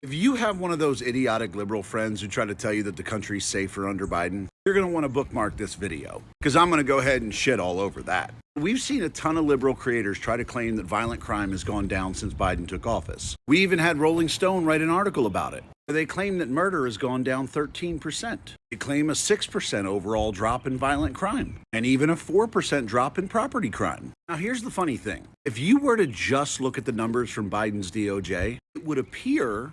If you have one of those idiotic liberal friends who try to tell you that the country's safer under Biden, you're going to want to bookmark this video, because I'm going to go ahead and shit all over that. We've seen a ton of liberal creators try to claim that violent crime has gone down since Biden took office. We even had Rolling Stone write an article about it. They claim that murder has gone down 13%. They claim a 6% overall drop in violent crime, and even a 4% drop in property crime. Now, here's the funny thing. If you were to just look at the numbers from Biden's DOJ, it would appear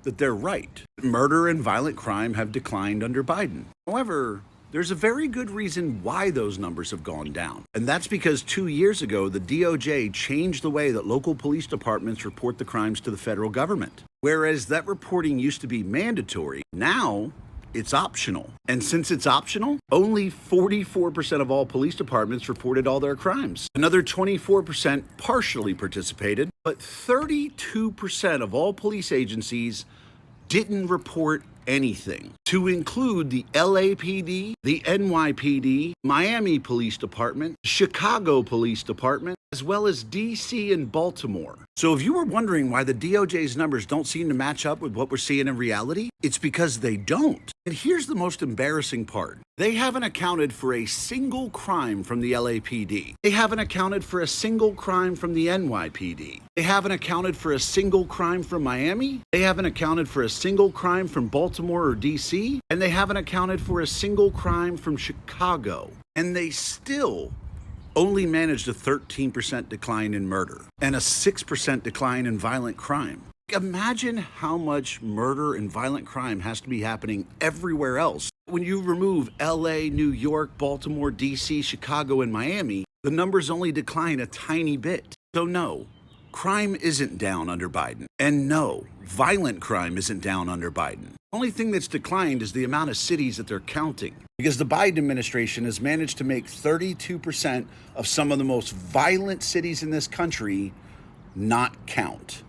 that they're right. Murder and violent crime have declined under Biden. However, there's a very good reason why those numbers have gone down. And that's because 2 years ago, the DOJ changed the way that local police departments report the crimes to the federal government. Whereas that reporting used to be mandatory, now it's optional. And since it's optional, only 44% of all police departments reported all their crimes. Another 24% partially participated, but 32% of all police agencies didn't report anything, to include the LAPD, the NYPD, Miami Police Department, Chicago Police Department, as well as DC and Baltimore. So if you were wondering why the DOJ's numbers don't seem to match up with what we're seeing in reality, it's because they don't. And here's the most embarrassing part. They haven't accounted for a single crime from the LAPD. They haven't accounted for a single crime from the NYPD. They haven't accounted for a single crime from Miami. They haven't accounted for a single crime from Baltimore or DC. And they haven't accounted for a single crime from Chicago. And they still only managed a 13% decline in murder and a 6% decline in violent crime. Imagine how much murder and violent crime has to be happening everywhere else. When you remove LA, New York, Baltimore, DC, Chicago, and Miami, the numbers only decline a tiny bit. So no, crime isn't down under Biden. And no, violent crime isn't down under Biden. The only thing that's declined is the amount of cities that they're counting. Because the Biden administration has managed to make 32% of some of the most violent cities in this country not count.